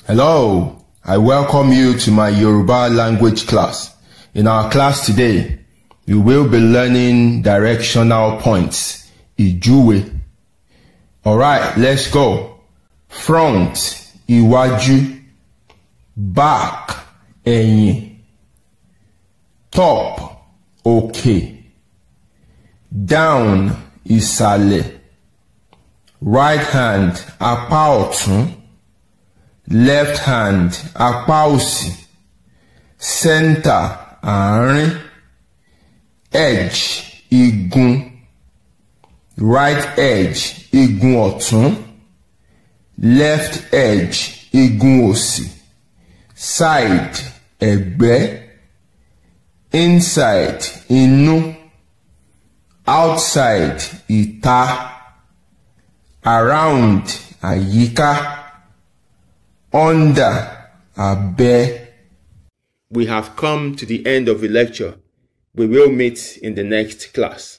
Hello, I welcome you to my Yoruba language class. In our class today, you will be learning directional points, Ijuwe. Alright, let's go. Front, iwájú. Back, ẹ̀yìn. Top, òkè. Down, ìsàlẹ̀. Right hand, apá ọ̀tún. Left hand, apá òsì. Center, àárín. Edge, igun. Right edge, igun ọ̀tún. Left edge, igun òsì. Side, ẹ̀gbẹ́. Inside, inú. Outside, ìta. Around, àyíká. Under, abẹ́. We have come to the end of the lecture. We will meet in the next class.